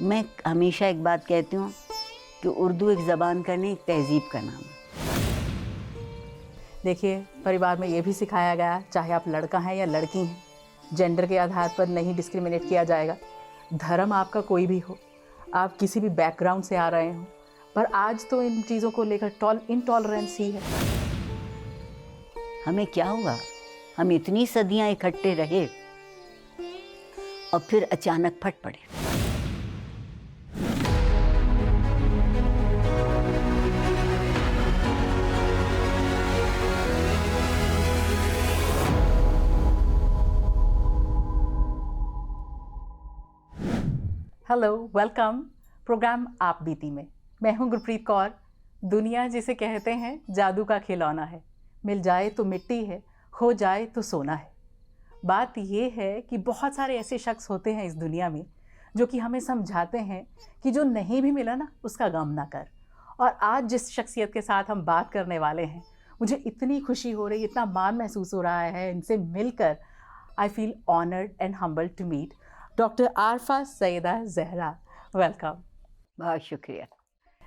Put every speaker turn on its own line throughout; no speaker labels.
میں ہمیشہ ایک بات کہتی ہوں کہ اردو ایک زبان کا نہیں، ایک تہذیب کا نام ہے۔
دیکھیے، پریوار میں یہ بھی سکھایا گیا چاہے آپ لڑکا ہیں یا لڑکی ہیں، جینڈر کے آدھار پر نہیں ڈسکریمنیٹ کیا جائے گا۔ دھرم آپ کا کوئی بھی ہو، آپ کسی بھی بیک گراؤنڈ سے آ رہے ہوں، پر آج تو ان چیزوں کو لے کر انٹالرنس ہی ہے۔
ہمیں کیا ہوا؟ ہم اتنی صدیاں اکٹھے رہے اور پھر اچانک پھٹ پڑے۔
ہیلو، ویلکم پروگرام آپ بیتی میں ہوں گرپریت کور۔ دنیا جسے کہتے ہیں جادو کا کھلونا ہے، مل جائے تو مٹی ہے، کھو جائے تو سونا ہے۔ بات یہ ہے کہ بہت سارے ایسے شخص ہوتے ہیں اس دنیا میں جو کہ ہمیں سمجھاتے ہیں کہ جو نہیں بھی ملا نا اس کا غم نہ کر۔ اور آج جس شخصیت کے ساتھ ہم بات کرنے والے ہیں، مجھے اتنی خوشی ہو رہی، اتنا مان محسوس ہو رہا ہے ان سے مل کر۔ I feel honored and humbled to meet doctor Arifa Syeda Zahra. Welcome.
بہت شکریہ۔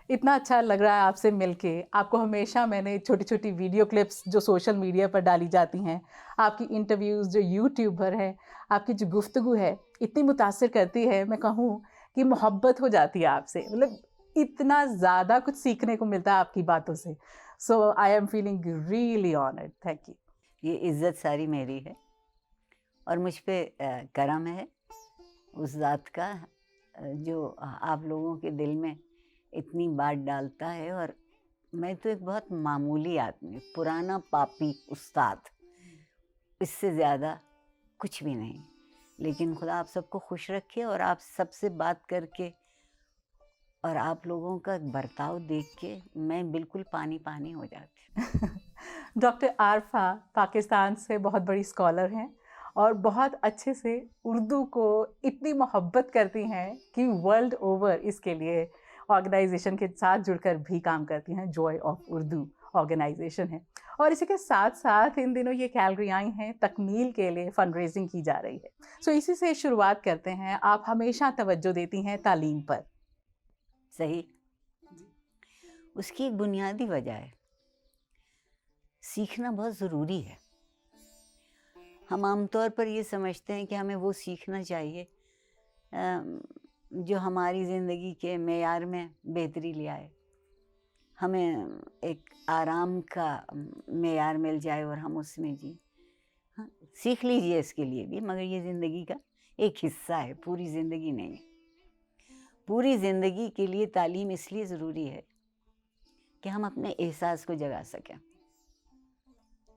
اتنا اچھا لگ رہا ہے آپ سے مل کے۔ آپ کو ہمیشہ میں نے چھوٹی چھوٹی ویڈیو کلپس جو سوشل میڈیا پر ڈالی جاتی ہیں، آپ کی انٹرویوز جو یوٹیوب پر ہے، آپ کی جو گفتگو ہے اتنی متاثر کرتی ہے، میں کہوں کہ محبت ہو جاتی ہے آپ سے۔ مطلب اتنا زیادہ کچھ سیکھنے کو ملتا ہے آپ کی باتوں سے۔ So I am feeling really honoured. Thank you.
یہ عزت ساری میری ہے اور مجھ پہ کرم ہے اس ذات کا جو آپ لوگوں کے دل میں اتنی بات ڈالتا ہے۔ اور میں تو ایک بہت معمولی آدمی، پرانا پاپی استاد، اس سے زیادہ کچھ بھی نہیں، لیکن خدا آپ سب کو خوش رکھے۔ اور آپ سب سے بات کر کے اور آپ لوگوں کا برتاؤ دیکھ کے میں بالکل پانی پانی ہو جاتی۔
ڈاکٹر عارفہ پاکستان سے بہت بڑی اسکالر ہیں اور بہت اچھے سے اردو کو اتنی محبت کرتی ہیں کہ ورلڈ اوور اس کے لیے آرگنائزیشن کے ساتھ جڑ کر بھی کام کرتی ہیں۔ جوائے آف اردو آرگنائزیشن ہے، اور اسی کے ساتھ ساتھ ان دنوں یہ کیلگری آئی ہیں تکمیل کے لیے فنڈ ریزنگ کی جا رہی ہے۔ سو اسی سے شروعات کرتے ہیں۔ آپ ہمیشہ توجہ دیتی ہیں تعلیم پر۔
صحیح، اس کی ایک بنیادی وجہ ہے، سیکھنا بہت ضروری ہے۔ ہم عام طور پر یہ سمجھتے ہیں کہ ہمیں وہ سیکھنا چاہیے جو ہماری زندگی کے معیار میں بہتری لے آئے، ہمیں ایک آرام کا معیار مل جائے اور ہم اس میں جی۔ ہاں، سیکھ لیجئے اس کے لیے بھی، مگر یہ زندگی کا ایک حصہ ہے، پوری زندگی نہیں ہے۔ پوری زندگی کے لیے تعلیم اس لیے ضروری ہے کہ ہم اپنے احساس کو جگا سکیں،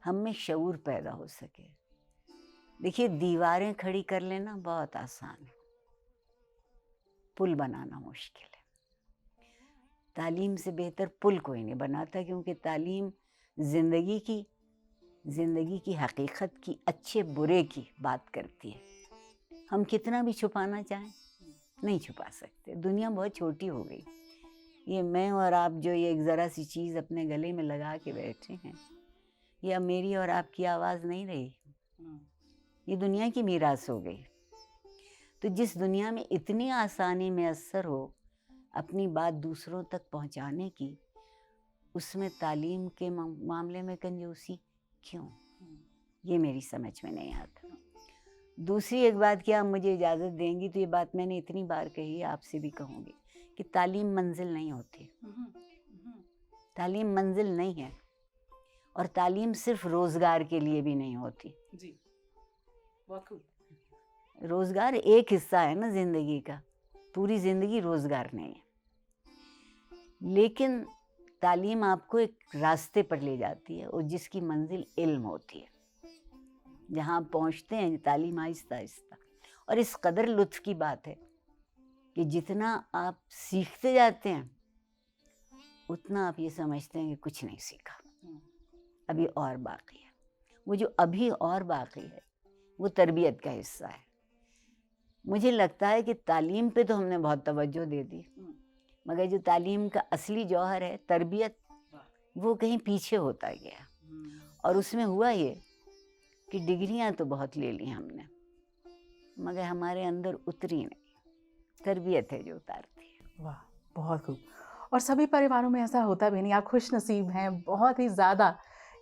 ہم میں شعور پیدا ہو سکے۔ دیکھیے، دیواریں کھڑی کر لینا بہت آسان ہے، پل بنانا مشکل ہے۔ تعلیم سے بہتر پل کوئی نہیں بناتا، کیونکہ تعلیم زندگی کی حقیقت کی، اچھے برے کی بات کرتی ہے۔ ہم کتنا بھی چھپانا چاہیں نہیں چھپا سکتے۔ دنیا بہت چھوٹی ہو گئی۔ یہ میں اور آپ جو یہ ایک ذرا سی چیز اپنے گلے میں لگا کے بیٹھے ہیں، یہ اب میری اور آپ کی آواز نہیں رہی، یہ دنیا کی میراث ہو گئی۔ تو جس دنیا میں اتنی آسانی میسر ہو اپنی بات دوسروں تک پہنچانے کی، اس میں تعلیم کے معاملے میں کنجوسی کیوں؟ یہ میری سمجھ میں نہیں آتا۔ دوسری ایک بات، کیا آپ مجھے اجازت دیں گی تو یہ بات میں نے اتنی بار کہی ہے، آپ سے بھی کہوں گی کہ تعلیم منزل نہیں ہوتی۔ تعلیم منزل نہیں ہے، اور تعلیم صرف روزگار کے لیے بھی نہیں ہوتی۔
جی، بہت خوب۔
روزگار ایک حصہ ہے نا زندگی کا، پوری زندگی روزگار نہیں ہے۔ لیکن تعلیم آپ کو ایک راستے پر لے جاتی ہے، اور جس کی منزل علم ہوتی ہے، جہاں آپ پہنچتے ہیں تعلیم آہستہ آہستہ۔ اور اس قدر لطف کی بات ہے کہ جتنا آپ سیکھتے جاتے ہیں اتنا آپ یہ سمجھتے ہیں کہ کچھ نہیں سیکھا، ابھی اور باقی ہے۔ وہ جو ابھی اور باقی ہے وہ تربیت کا حصہ ہے۔ مجھے لگتا ہے کہ تعلیم پہ تو ہم نے بہت توجہ دے دی، مگر جو تعلیم کا اصلی جوہر ہے تربیت، وہ کہیں پیچھے ہوتا گیا۔ اور اس میں ہوا یہ کہ ڈگریاں تو بہت لے لی ہم نے، مگر ہمارے اندر اتری نہیں۔ تربیت ہے جو اتارتی ہے.
واہ بہت خوب. اور سبھی پریواروں میں ایسا ہوتا بھی نہیں. آپ خوش نصیب ہیں بہت ہی زیادہ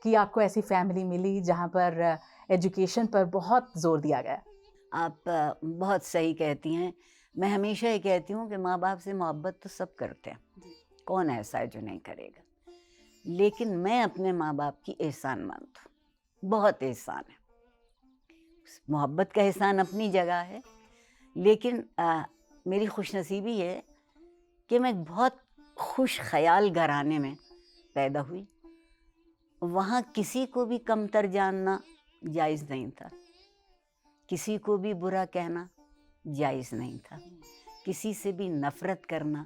کہ آپ کو ایسی فیملی ملی جہاں پر ایجوکیشن پر بہت زور دیا گیا.
آپ بہت صحیح کہتی ہیں. میں ہمیشہ یہ کہتی ہوں کہ ماں باپ سے محبت تو سب کرتے ہیں, کون ایسا ہے جو نہیں کرے گا, لیکن میں اپنے ماں باپ کی احسان مند ہوں, بہت احسان ہے. محبت کا احسان اپنی جگہ ہے, لیکن میری خوش نصیبی ہے کہ میں بہت خوش خیال گھرانے میں پیدا ہوئی. وہاں کسی کو بھی کمتر جاننا جائز نہیں تھا, کسی کو بھی برا کہنا جائز نہیں تھا, کسی سے بھی نفرت کرنا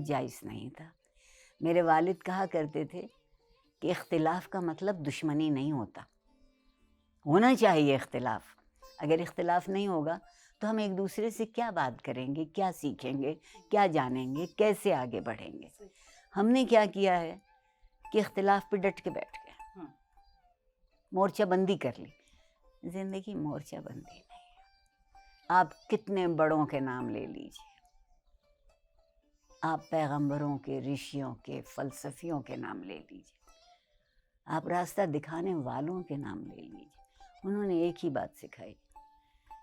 جائز نہیں تھا. میرے والد کہا کرتے تھے کہ اختلاف کا مطلب دشمنی نہیں ہوتا, ہونا چاہیے اختلاف. اگر اختلاف نہیں ہوگا تو ہم ایک دوسرے سے کیا بات کریں گے, کیا سیکھیں گے, کیا جانیں گے, کیسے آگے بڑھیں گے. ہم نے کیا کیا ہے کہ اختلاف پہ ڈٹ کے بیٹھ گئے, مورچہ بندی کر لی. زندگی مورچہ بندی نہیں ہے. آپ کتنے بڑوں کے نام لے لیجیے, آپ پیغمبروں کے, رشیوں کے, فلسفیوں کے نام لے لیجیے, آپ راستہ دکھانے والوں کے نام لے لیجیے. انہوں نے ایک ہی بات سکھائی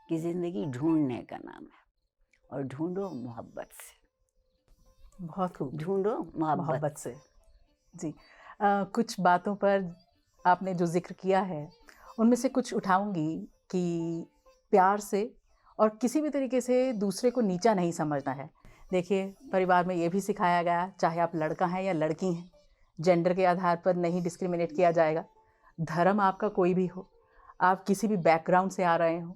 کہ زندگی ڈھونڈنے کا نام ہے, اور ڈھونڈو محبت سے.
بہت خوب.
ڈھونڈو
محبت سے. جی کچھ باتوں پر آپ نے جو ذکر کیا ہے ان میں سے کچھ اٹھاؤں گی کہ پیار سے اور کسی بھی طریقے سے دوسرے کو نیچا نہیں سمجھنا ہے. دیکھیے پریوار میں یہ بھی سکھایا گیا, چاہے آپ لڑکا ہیں یا لڑکی ہیں, جینڈر کے آدھار پر نہیں ڈسکریمنیٹ کیا جائے گا. دھرم آپ کا کوئی بھی ہو, آپ کسی بھی بیک گراؤنڈ سے آ رہے ہوں,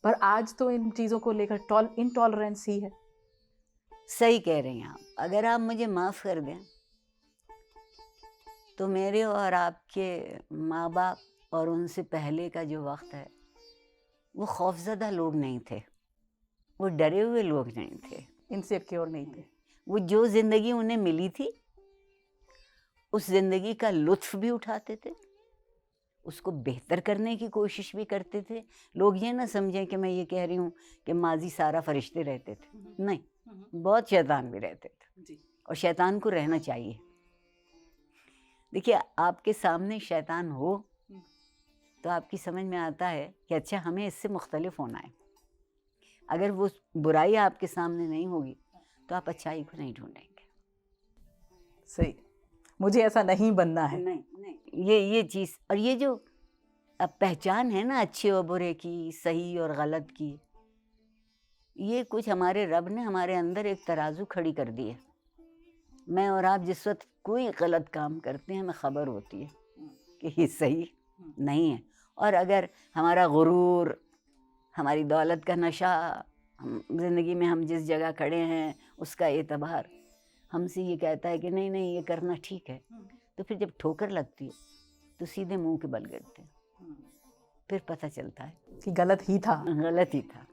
پر آج تو ان چیزوں کو لے کر انٹالرنس ہی ہے.
صحیح کہہ رہی ہیں آپ. اگر آپ مجھے معاف کر دیں تو میرے اور آپ کے ماں باپ اور ان سے پہلے کا جو وقت ہے وہ خوفزدہ لوگ نہیں تھے, وہ ڈرے ہوئے لوگ نہیں تھے,
انسیکیور نہیں تھے.
وہ جو زندگی انہیں ملی تھی اس زندگی کا لطف بھی اٹھاتے تھے, اس کو بہتر کرنے کی کوشش بھی کرتے تھے. لوگ یہ نہ سمجھیں کہ میں یہ کہہ رہی ہوں کہ ماضی سارا فرشتے رہتے تھے, نہیں, بہت شیطان بھی رہتے تھے, اور شیطان کو رہنا چاہیے. دیکھیے آپ کے سامنے شیطان ہو تو آپ کی سمجھ میں آتا ہے کہ اچھا ہمیں اس سے مختلف ہونا ہے. اگر وہ برائی آپ کے سامنے نہیں ہوگی تو آپ اچھائی کو نہیں ڈھونڈیں گے.
صحیح, مجھے ایسا نہیں بننا ہے.
نہیں, یہ چیز اور یہ جو اب پہچان ہے نا اچھے اور برے کی, صحیح اور غلط کی, یہ کچھ ہمارے رب نے ہمارے اندر ایک ترازو کھڑی کر دی ہے. میں اور آپ جس وقت کوئی غلط کام کرتے ہیں ہمیں خبر ہوتی ہے کہ یہ صحیح نہیں ہے. اور اگر ہمارا غرور, ہماری دولت کا نشہ, زندگی میں ہم جس جگہ کھڑے ہیں اس کا اعتبار ہم سے یہ کہتا ہے کہ نہیں نہیں یہ کرنا ٹھیک ہے, تو پھر جب ٹھوکر لگتی ہے تو سیدھے منہ کے بل گرتے ہیں, پھر پتہ چلتا ہے
کہ غلط ہی تھا.
غلط ہی تھا.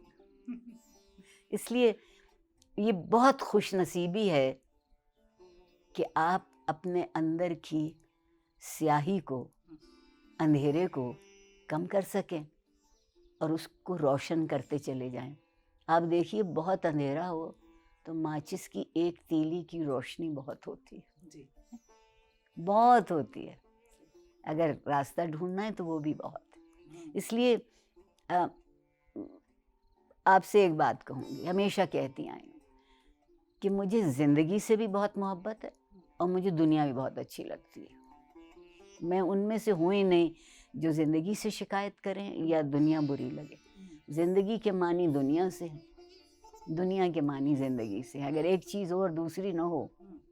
اس لیے یہ بہت خوش نصیبی ہے کہ آپ اپنے اندر کی سیاہی کو, اندھیرے کو کم کر سکیں اور اس کو روشن کرتے چلے جائیں. آپ دیکھیے بہت اندھیرا ہو تو ماچس کی ایک تیلی کی روشنی بہت ہوتی ہے, بہت ہوتی ہے. اگر راستہ ڈھونڈنا ہے تو وہ بھی بہت ہے. اس لیے آپ سے ایک بات کہوں گی, ہمیشہ کہتی آئی ہوں کہ مجھے زندگی سے بھی بہت محبت ہے اور مجھے دنیا بھی بہت اچھی لگتی ہے. میں ان میں سے ہوں ہی نہیں جو زندگی سے شکایت کریں یا دنیا بری لگے. زندگی کے معنی دنیا سے ہیں, دنیا کے معنی زندگی سے ہیں. اگر ایک چیز اور دوسری نہ ہو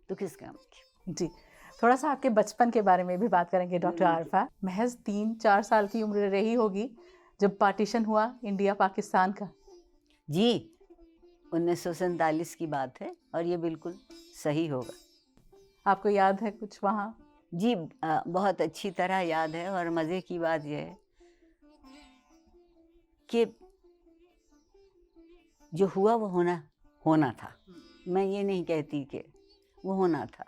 تو کس کام کی.
جی تھوڑا سا آپ کے بچپن کے بارے میں بھی بات کریں گے ڈاکٹر عارفہ. محض 3-4 سال کی عمر رہی ہوگی جب پارٹیشن ہوا انڈیا پاکستان کا.
جی 1947 کی بات ہے اور یہ بالکل صحیح ہوگا.
آپ کو یاد ہے کچھ وہاں؟
جی بہت اچھی طرح یاد ہے. اور مزے کی بات یہ ہے کہ جو ہوا وہ ہونا تھا. میں یہ نہیں کہتی کہ وہ ہونا تھا,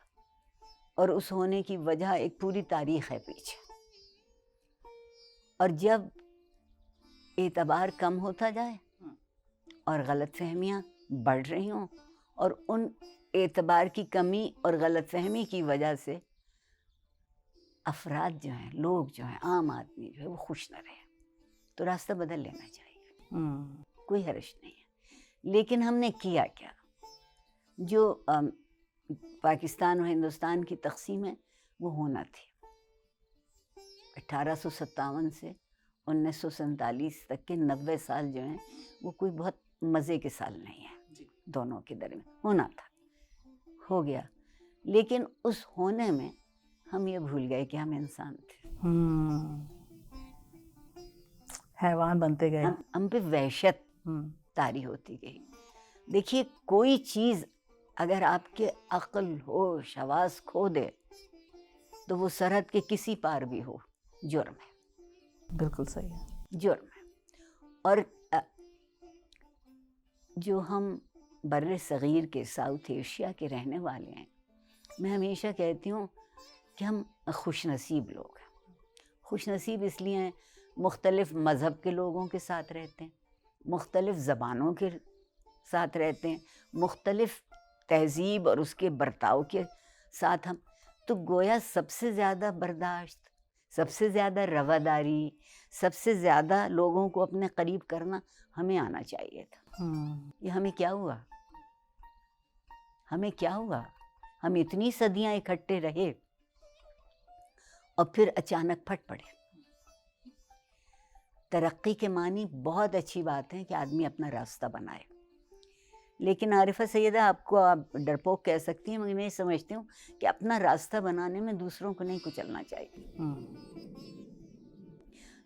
اور اس ہونے کی وجہ ایک پوری تاریخ ہے پیچھے. اور جب اعتبار کم ہوتا جائے اور غلط فہمیاں بڑھ رہی ہوں، اور ان اعتبار کی کمی اور غلط فہمی کی وجہ سے افراد جو ہیں، لوگ جو ہیں، عام آدمی جو ہے وہ خوش نہ رہے، تو راستہ بدل لینا چاہیے، کوئی حرج نہیں ہے۔ لیکن ہم نے کیا کیا؟ جو پاکستان و ہندوستان کی تقسیم ہے وہ ہونا تھی 1857 سے 1947 تک کے 90 سال جو ہیں وہ کوئی بہت مزے کے سال نہیں ہیں، دونوں کے درمیان ہونا تھا، ہو گیا۔ لیکن اس ہونے میں ہم یہ بھول گئے کہ ہم انسان تھے،
حیوان بنتے گئے،
ہم پہ وحشت طاری ہوتی گئی۔ دیکھیے، کوئی چیز اگر آپ کے عقل، ہوش، حواس کھو دے تو وہ سرحد کے کسی پار بھی ہو، جرم ہے،
بالکل صحیح ہے،
جرم ہے۔ اور جو ہم بر صغیر کے، ساؤتھ ایشیا کے رہنے والے ہیں، میں ہمیشہ کہتی ہوں کہ ہم خوش نصیب لوگ ہیں۔ خوش نصیب اس لیے ہیں، مختلف مذہب کے لوگوں کے ساتھ رہتے ہیں، مختلف زبانوں کے ساتھ رہتے ہیں، مختلف تہذیب اور اس کے برتاؤ کے ساتھ ہم، تو گویا سب سے زیادہ برداشت، سب سے زیادہ رواداری، سب سے زیادہ لوگوں کو اپنے قریب کرنا ہمیں آنا چاہیے تھا۔ یہ ہمیں کیا ہوا؟ ہمیں کیا ہوا؟ ہم اتنی صدیاں اکٹھے رہے اور پھر اچانک پھٹ پڑے۔ ترقی کے معنی بہت اچھی بات ہے کہ آدمی اپنا راستہ بنائے، لیکن عارفہ سیدہ، آپ کو آپ ڈرپوک کہہ سکتی ہیں، مگر میں سمجھتی ہوں کہ اپنا راستہ بنانے میں دوسروں کو نہیں کچلنا چاہیے۔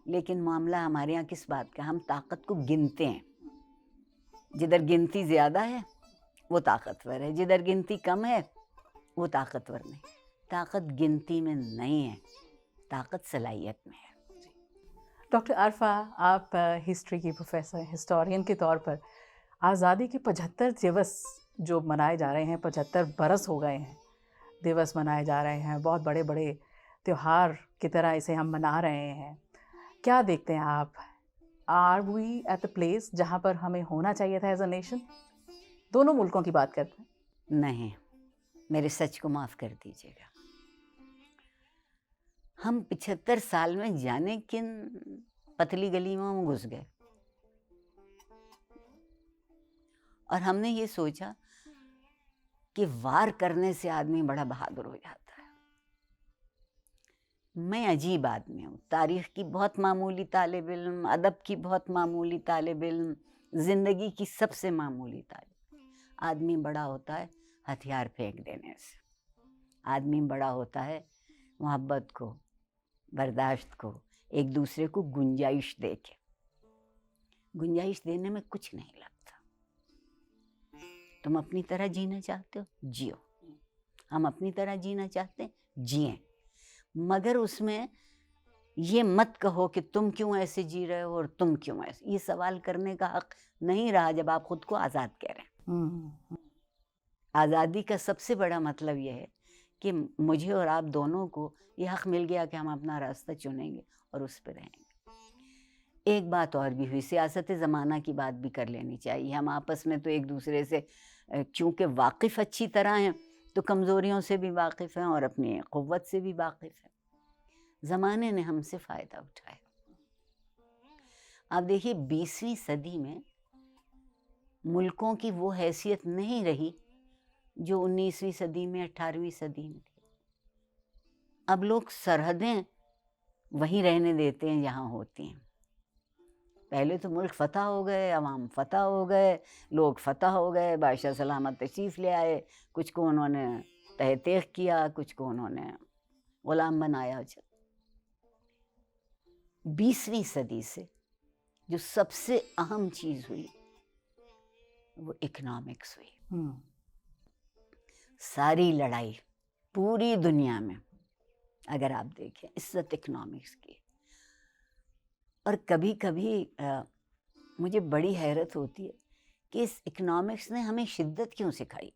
لیکن معاملہ ہمارے یہاں کس بات کا؟ ہم طاقت کو گنتے ہیں، جدھر گنتی زیادہ ہے وہ طاقتور ہے، جدھر گنتی کم ہے وہ طاقتور نہیں۔ طاقت گنتی میں نہیں ہے، طاقت صلاحیت میں ہے۔
ڈاکٹر عارفہ، آپ ہسٹری کی پروفیسر ہیں، ہسٹورین کے طور پر آزادی کے 75 دیوس جو منائے جا رہے ہیں، 75 برس ہو گئے ہیں، دیوس منائے جا رہے ہیں، بہت بڑے بڑے تہوار کی طرح اسے ہم منا رہے ہیں، کیا دیکھتے ہیں آپ؟ Are we at a place جہاں پر ہمیں ہونا چاہیے تھا ایز اے نیشن؟ دونوں ملکوں کی بات کرتے ہیں۔
نہیں، میرے سچ کو معاف کر دیجیے گا، ہم 75 سال میں جانے کن پتلی گلی میں ہم گھس گئے، اور ہم نے یہ سوچا کہ وار کرنے سے آدمی بڑا بہادر ہو جاتا ہے۔ میں عجیب آدمی ہوں، تاریخ کی بہت معمولی طالب علم، ادب کی بہت معمولی طالب علم، زندگی کی سب سے معمولی طالب علم۔ آدمی بڑا ہوتا ہے ہتھیار پھینک دینے سے، آدمی بڑا ہوتا ہے محبت کو، برداشت کو، ایک دوسرے کو گنجائش دے کے۔ گنجائش دینے میں کچھ نہیں لگتا۔ تم اپنی طرح جینا چاہتے ہو، جیو، ہم اپنی طرح جینا چاہتے ہیں، جئیں، مگر اس میں یہ مت کہو کہ تم کیوں ایسے جی رہے ہو اور تم کیوں ایسے، یہ سوال کرنے کا حق نہیں رہا جب آپ خود کو آزاد کہہ رہے ہیں۔ آزادی کا سب سے بڑا مطلب یہ ہے کہ مجھے اور آپ دونوں کو یہ حق مل گیا کہ ہم اپنا راستہ چنیں گے اور اس پہ رہیں گے۔ ایک بات اور بھی ہوئی، سیاست زمانہ کی بات بھی کر لینی چاہیے۔ ہم آپس میں تو ایک دوسرے سے چونکہ واقف اچھی طرح ہیں تو کمزوریوں سے بھی واقف ہیں اور اپنی قوت سے بھی واقف ہیں۔ زمانے نے ہم سے فائدہ اٹھایا۔ آپ دیکھیے 20ویں صدی میں ملکوں کی وہ حیثیت نہیں رہی جو 19ویں صدی میں، 18ویں صدی میں تھی۔ اب لوگ سرحدیں وہیں رہنے دیتے ہیں جہاں ہوتی ہیں۔ پہلے تو ملک فتح ہو گئے، عوام فتح ہو گئے، لوگ فتح ہو گئے، بادشاہ سلامت تشریف لے آئے، کچھ کو انہوں نے تحقیق کیا، کچھ کو انہوں نے غلام بنایا۔ 20ویں صدی سے جو سب سے اہم چیز ہوئی وہ اکنامکس ہوئی۔ ساری لڑائی پوری دنیا میں اگر آپ دیکھیں عزت اکنامکس کی، اور کبھی کبھی مجھے بڑی حیرت ہوتی ہے کہ اس اکنامکس نے ہمیں شدت کیوں سکھائی،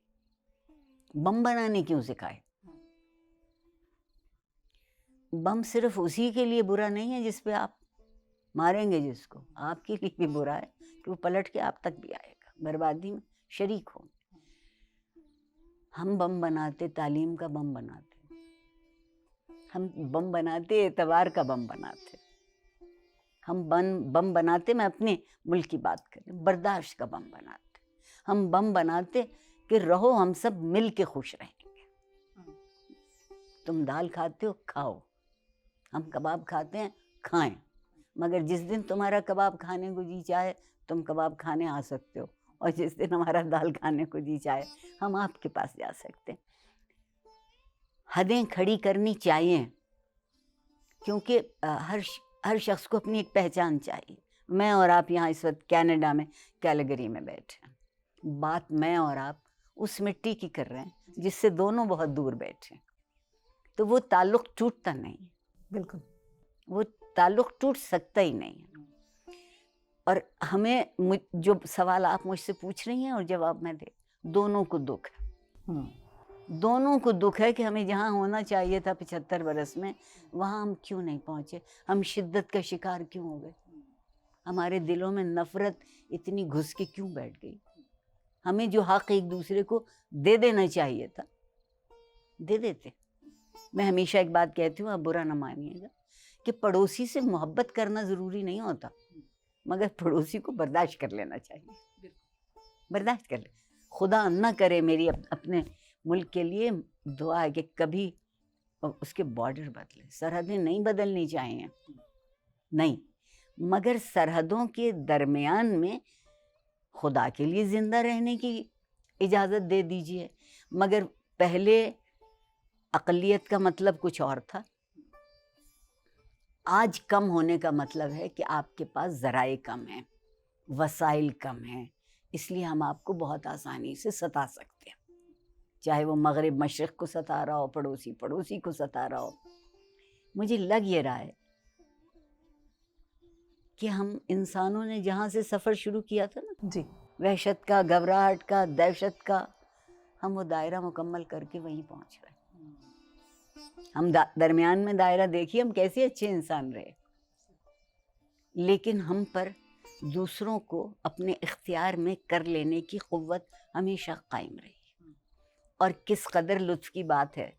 بم بنانے کیوں سکھائے۔ بم صرف اسی کے لیے برا نہیں ہے جس پہ آپ ماریں گے جس کو، آپ کے لیے بھی برا ہے کہ وہ پلٹ کے آپ تک بھی آئے گا، بربادی میں شریک ہوں. ہم بم بناتے تعلیم کا بم بناتے, ہم بم بناتے اعتبار کا بم بناتے, ہم بم بناتے, میں اپنے ملک کی بات کریں, برداشت کا بم بناتے, ہم بم بناتے کہ رہو ہم سب مل کے خوش رہیں گے. تم دال کھاتے ہو کھاؤ, ہم کباب کھاتے ہیں کھائیں, مگر جس دن تمہارا کباب کھانے کو جی چاہے تم کباب کھانے آ سکتے ہو, اور جس دن ہمارا دال کھانے کو جی چاہے ہم آپ کے پاس جا سکتے ہیں. حدیں کھڑی کرنی چاہیے, کیونکہ ہر شخص کو اپنی ایک پہچان چاہیے. میں اور آپ یہاں اس وقت کینیڈا میں کیلگری میں بیٹھے ہیں, بات میں اور آپ اس مٹی کی کر رہے ہیں جس سے دونوں بہت دور بیٹھے ہیں, تو وہ تعلق ٹوٹتا نہیں.
بالکل,
وہ تعلق ٹوٹ سکتا ہی نہیں. اور ہمیں جو سوال آپ مجھ سے پوچھ رہی ہیں اور جواب میں دے, دونوں کو دکھ ہے. دونوں کو دکھ ہے کہ ہمیں جہاں ہونا چاہیے تھا 75 برس میں وہاں ہم کیوں نہیں پہنچے, ہم شدت کا شکار کیوں ہو گئے, ہمارے دلوں میں نفرت اتنی گھس کے کیوں بیٹھ گئی. ہمیں جو حق ایک دوسرے کو دے دینا چاہیے تھا دے دیتے. میں ہمیشہ ایک بات کہتی ہوں, آپ برا نہ مانیے گا, کہ پڑوسی سے محبت کرنا ضروری نہیں ہوتا, مگر پڑوسی کو برداشت کر لینا چاہیے. برداشت کر لے. خدا نہ کرے, میری اپنے ملک کے لیے دعا ہے کہ کبھی اس کے بارڈر بدلے. سرحدیں نہیں بدلنی چاہیے, نہیں, مگر سرحدوں کے درمیان میں خدا کے لیے زندہ رہنے کی اجازت دے دیجیے. مگر پہلے اقلیت کا مطلب کچھ اور تھا, آج کم ہونے کا مطلب ہے کہ آپ کے پاس ذرائع کم ہیں, وسائل کم ہیں, اس لیے ہم آپ کو بہت آسانی سے ستا سکتے ہیں. چاہے وہ مغرب مشرق کو ستا رہا ہو, پڑوسی کو ستا رہا ہو. مجھے لگ یہ رہا ہے کہ ہم انسانوں نے جہاں سے سفر شروع کیا تھا نا,
جی,
وحشت کا, گھبراہٹ کا, دہشت کا, ہم وہ دائرہ مکمل کر کے وہیں پہنچ گئے. ہم درمیان میں دائرہ دیکھیے, ہم کیسے اچھے انسان رہے, لیکن ہم پر دوسروں کو اپنے اختیار میں کر لینے کی قوت ہمیشہ قائم رہی. اور کس قدر لطف کی بات ہے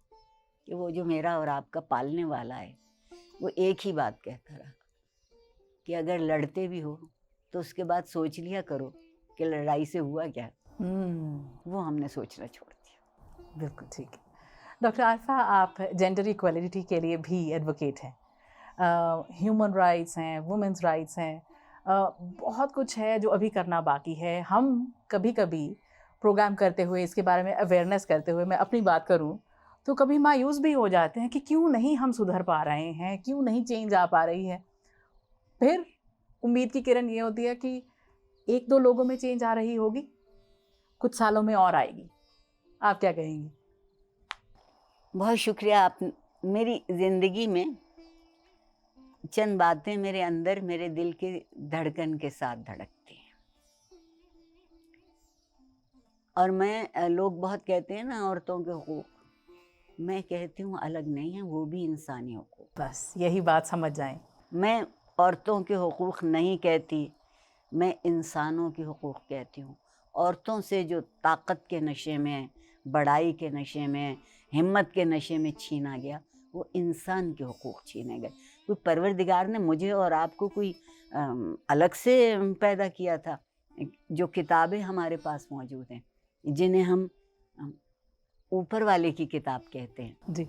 کہ وہ جو میرا اور آپ کا پالنے والا ہے وہ ایک ہی بات کہتا رہا کہ اگر لڑتے بھی ہو تو اس کے بعد سوچ لیا کرو کہ لڑائی سے ہوا کیا. وہ ہم نے سوچنا چھوڑ دیا.
بالکل ٹھیک ہے. ڈاکٹر عارفہ, آپ جینڈر ایکویلٹی کے لیے بھی ایڈوکیٹ ہیں, ہیومن رائٹس ہیں, وومنس رائٹس ہیں, بہت کچھ ہے جو ابھی کرنا باقی ہے. ہم کبھی کبھی پروگرام کرتے ہوئے, اس کے بارے میں اویئرنیس کرتے ہوئے, میں اپنی بات کروں تو کبھی مایوس بھی ہو جاتے ہیں کہ کیوں نہیں ہم سدھر پا رہے ہیں, کیوں نہیں چینج آ پا رہی ہے. پھر امید کی کرن یہ ہوتی ہے کہ 1-2 لوگوں میں چینج آ رہی ہوگی, کچھ سالوں میں اور آئے گی. آپ کیا کہیں گی؟
بہت شکریہ. آپ میری زندگی میں چند باتیں میرے اندر میرے دل کے دھڑکن کے ساتھ دھڑکتی ہیں, اور میں, لوگ بہت کہتے ہیں نا عورتوں کے حقوق, میں کہتی ہوں الگ نہیں ہیں, وہ بھی انسانی حقوق.
بس یہی بات سمجھ جائیں.
میں عورتوں کے حقوق نہیں کہتی, میں انسانوں کے حقوق کہتی ہوں. عورتوں سے جو طاقت کے نشے میں, بڑائی کے نشے میں, ہمت کے نشے میں چھینا گیا, وہ انسان کے حقوق چھینے گئے. کوئی پروردگار نے مجھے اور آپ کو کوئی الگ سے پیدا کیا تھا. جو کتابیں ہمارے پاس موجود ہیں جنہیں ہم اوپر والے کی کتاب کہتے ہیں,
جی,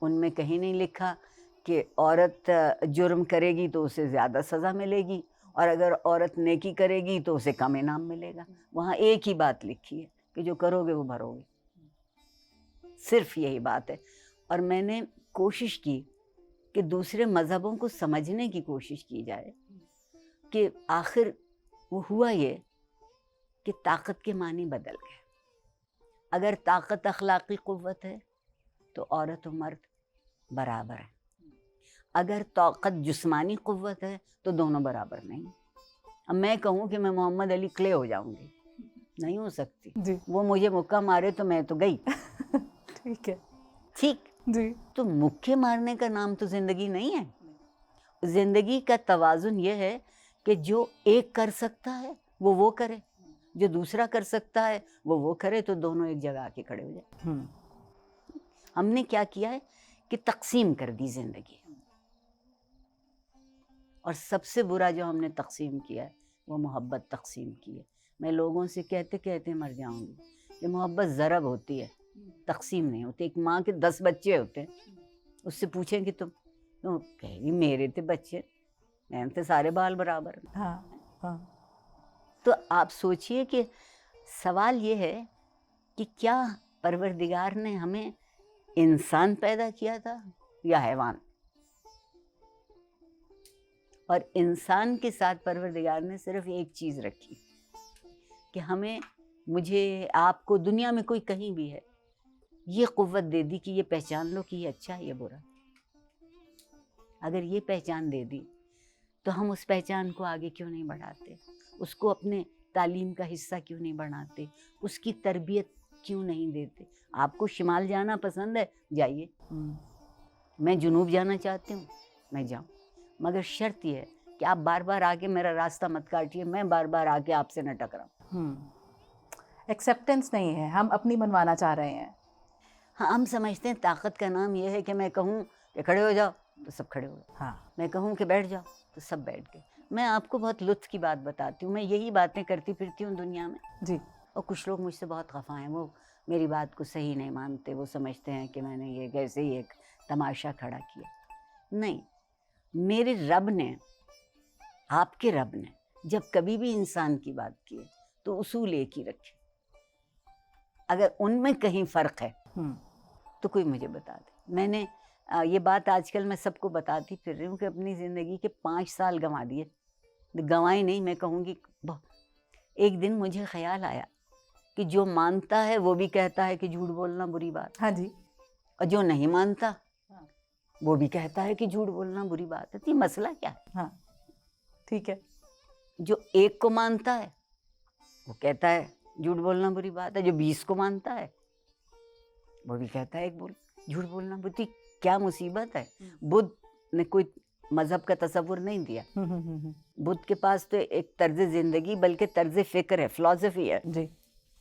ان میں کہیں نہیں لکھا کہ عورت جرم کرے گی تو اسے زیادہ سزا ملے گی, اور اگر عورت نیکی کرے گی تو اسے کم انعام ملے گا. وہاں ایک ہی بات لکھی ہے کہ جو کرو گے وہ بھرو گے, صرف یہی بات ہے. اور میں نے کوشش کی کہ دوسرے مذہبوں کو سمجھنے کی کوشش کی جائے کہ آخر وہ ہوا یہ کہ طاقت کے معنی بدل گئے. اگر طاقت اخلاقی قوت ہے تو عورت و مرد برابر ہیں, اگر طاقت جسمانی قوت ہے تو دونوں برابر نہیں. اب میں کہوں کہ میں محمد علی کلے ہو جاؤں گی, نہیں ہو سکتی.
جی,
وہ مجھے مکہ مارے تو میں تو گئی.
ٹھیک ہے,
ٹھیک,
جی,
تو مکے مارنے کا نام تو زندگی نہیں ہے. زندگی کا توازن یہ ہے کہ جو ایک کر سکتا ہے وہ کرے, جو دوسرا کر سکتا ہے وہ کرے تو دونوں ایک جگہ آ کے کھڑے ہو جائیں. ہم نے کیا کیا ہے کہ تقسیم کر دی زندگی, اور سب سے برا جو ہم نے تقسیم کیا ہے وہ محبت تقسیم کی ہے. میں لوگوں سے کہتے کہتے مر جاؤں گی کہ محبت ضرب ہوتی ہے, تقسیم نہیں ہوتی. ایک ماں کے 10 بچے ہوتے ہیں, اس سے پوچھیں کہ تم کہے گی میرے تھے بچے, میں تھے سارے بال برابر. تو آپ سوچئے کہ سوال یہ ہے کہ کیا پروردگار نے ہمیں انسان پیدا کیا تھا یا حیوان؟ اور انسان کے ساتھ پروردگار نے صرف ایک چیز رکھی کہ ہمیں, مجھے, آپ کو, دنیا میں کوئی کہیں بھی ہے, یہ قوت دے دی کہ یہ پہچان لو کہ یہ اچھا ہے یہ برا. اگر یہ پہچان دے دی تو ہم اس پہچان کو آگے کیوں نہیں بڑھاتے, اس کو اپنے تعلیم کا حصہ کیوں نہیں بناتے, اس کی تربیت کیوں نہیں دیتے؟ آپ کو شمال جانا پسند ہے, جائیے. میں جنوب جانا چاہتی ہوں, میں جاؤں, مگر شرط یہ ہے کہ آپ بار بار آ کے میرا راستہ مت کاٹیے, میں بار بار آ کے آپ سے نہ ٹکراؤں.
ایکسیپٹنس نہیں ہے, ہم اپنی منوانا چاہ رہے ہیں.
ہاں, ہم سمجھتے ہیں طاقت کا نام یہ ہے کہ میں کہوں کہ کھڑے ہو جاؤ تو سب کھڑے ہو جاؤ, میں کہوں کہ بیٹھ جاؤ تو سب بیٹھ گئے. میں آپ کو بہت لطف کی بات بتاتی ہوں, میں یہی باتیں کرتی پھرتی ہوں دنیا میں
جی.
اور کچھ لوگ مجھ سے بہت خفا ہیں, وہ میری بات کو صحیح نہیں مانتے, وہ سمجھتے ہیں کہ میں نے یہ کیسے ہی ایک تماشا کھڑا کیا. نہیں, میرے رب نے, آپ کے رب نے جب کبھی بھی انسان کی بات کی ہے تو اصول ایک ہی رکھے. اگر ان میں کہیں فرق ہے تو کوئی مجھے بتا دے. میں نے یہ بات آج کل میں سب کو بتاتی پھر رہی ہوں کہ اپنی زندگی کے 5 سال گنوا دیے, گنوائے نہیں, میں کہوں گی. ایک دن مجھے خیال آیا کہ جو مانتا ہے وہ بھی کہتا ہے کہ جھوٹ بولنا بری بات.
ہاں جی.
اور جو نہیں مانتا وہ بھی کہتا ہے کہ جھوٹ بولنا بری بات ہے. تو یہ مسئلہ کیا ہے؟
ہاں, ٹھیک ہے.
جو ایک کو مانتا ہے وہ کہتا ہے جھوٹ بولنا بری بات ہے, جو 20 کو مانتا ہے وہ بھی کہتا ہے جھوٹ بولنا بری. کیا مصیبت ہے. بدھ نے کوئی مذہب کا تصور نہیں دیا. بدھ کے پاس تو ایک طرز زندگی بلکہ طرز فکر ہے, فلسفی ہے.
جی.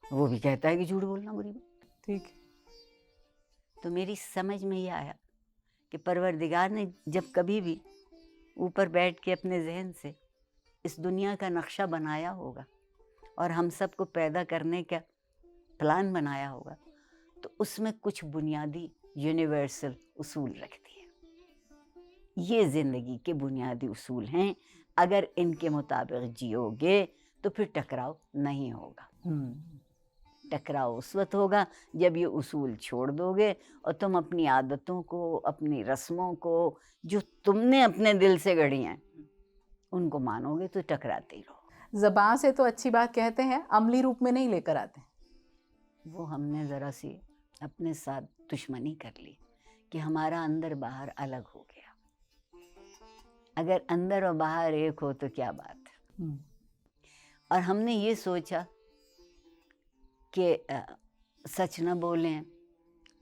وہ بھی کہتا ہے کہ جھوٹ بولنا بری بات.
ٹھیک.
تو میری سمجھ میں یہ آیا کہ پروردگار نے جب کبھی بھی اوپر بیٹھ کے اپنے ذہن سے اس دنیا کا نقشہ بنایا ہوگا اور ہم سب کو پیدا کرنے کا پلان بنایا ہوگا تو اس میں کچھ بنیادی یونیورسل اصول رکھتی ہے. یہ زندگی کے بنیادی اصول ہیں, اگر ان کے مطابق جیو گے تو پھر ٹکراؤ نہیں ہوگا. ٹکراؤ اس وقت ہوگا جب یہ اصول چھوڑ دو گے اور تم اپنی عادتوں کو, اپنی رسموں کو جو تم نے اپنے دل سے گڑھی ہیں ان کو مانو گے تو ٹکراتے ہی رہو.
زبان سے تو اچھی بات کہتے ہیں, عملی روپ میں نہیں لے کر آتے.
وہ ہم نے ذرا سی اپنے ساتھ دشمنی کر لی کہ ہمارا اندر باہر الگ ہو گیا. اگر اندر اور باہر ایک ہو تو کیا بات ہے. اور ہم نے یہ سوچا کہ سچ نہ بولیں,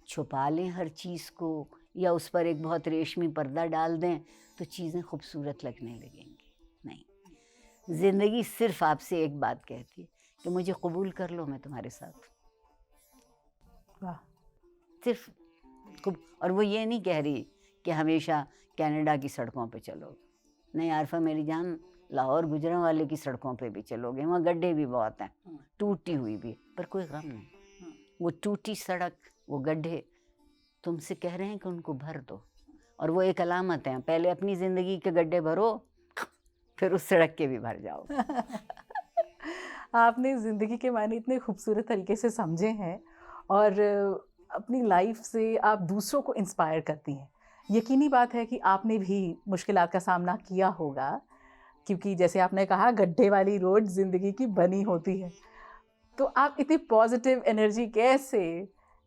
چھپا لیں ہر چیز کو, یا اس پر ایک بہت ریشمی پردہ ڈال دیں تو چیزیں خوبصورت لگنے لگیں گی. نہیں, زندگی صرف آپ سے ایک بات کہتی ہے کہ مجھے قبول کر لو, میں تمہارے ساتھ. صرف اور وہ یہ نہیں کہہ رہی کہ ہمیشہ کینیڈا کی سڑکوں پہ چلو. نہیں عارفہ میری جان, لاہور گجرانوالے کی سڑکوں پہ بھی چلو گے, وہاں گڈھے بھی بہت ہیں, ٹوٹی ہوئی بھی, پر کوئی غم نہیں. وہ ٹوٹی سڑک, وہ گڈھے تم سے کہہ رہے ہیں کہ ان کو بھر دو, اور وہ ایک علامت ہے, پہلے اپنی زندگی کے گڈھے بھرو پھر اس سڑک کے بھی بھر جاؤ.
آپ نے زندگی کے معنی اتنے خوبصورت طریقے سے سمجھے ہیں اور اپنی لائف سے آپ دوسروں کو انسپائر کرتی ہیں. یقینی بات ہے کہ آپ نے بھی مشکلات کا سامنا کیا ہوگا, کیونکہ جیسے آپ نے کہا گڈھے والی روڈ زندگی کی بنی ہوتی ہے. تو آپ اتنی پازیٹیو انرجی کیسے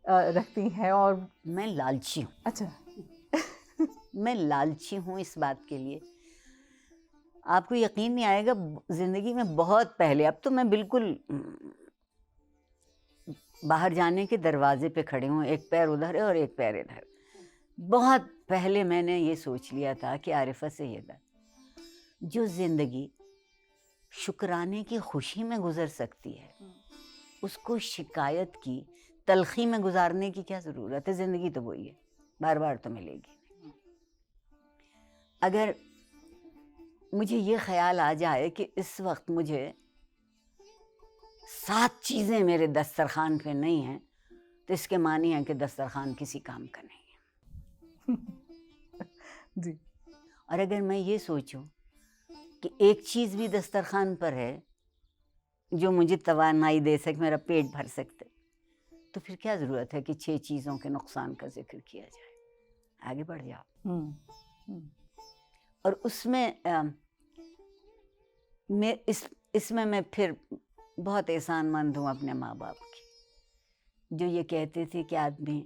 رکھتی ہیں؟ اور
میں لالچی ہوں.
اچھا.
میں لالچی ہوں اس بات کے لیے, آپ کو یقین نہیں آئے گا, زندگی میں بہت پہلے, اب تو میں بالکل باہر جانے کے دروازے پہ کھڑی ہوں, ایک پیر ادھر ہے اور ایک پیر ادھر. بہت پہلے میں نے یہ سوچ لیا تھا کہ عارفہ سے یہ تھا, جو زندگی شکرانے کی خوشی میں گزر سکتی ہے، اس کو شکایت کی تلخی میں گزارنے کی کیا ضرورت ہے؟ زندگی تو وہی ہے، بار بار تو ملے گی۔ اگر مجھے یہ خیال آ جائے کہ اس وقت مجھے 7 چیزیں میرے دسترخوان پہ نہیں ہیں، تو اس کے معنی ہے کہ دسترخوان کسی کام کا نہیں ہے۔
جی،
اور اگر میں یہ سوچوں کہ ایک چیز بھی دسترخوان پر ہے جو مجھے توانائی دے سکے، میرا پیٹ بھر سکتے، تو پھر کیا ضرورت ہے کہ 6 چیزوں کے نقصان کا ذکر کیا جائے؟ آگے بڑھ جاؤ۔ اور اس میں اس میں میں پھر بہت احسان مند ہوں اپنے ماں باپ کی، جو یہ کہتے تھے کہ آدمی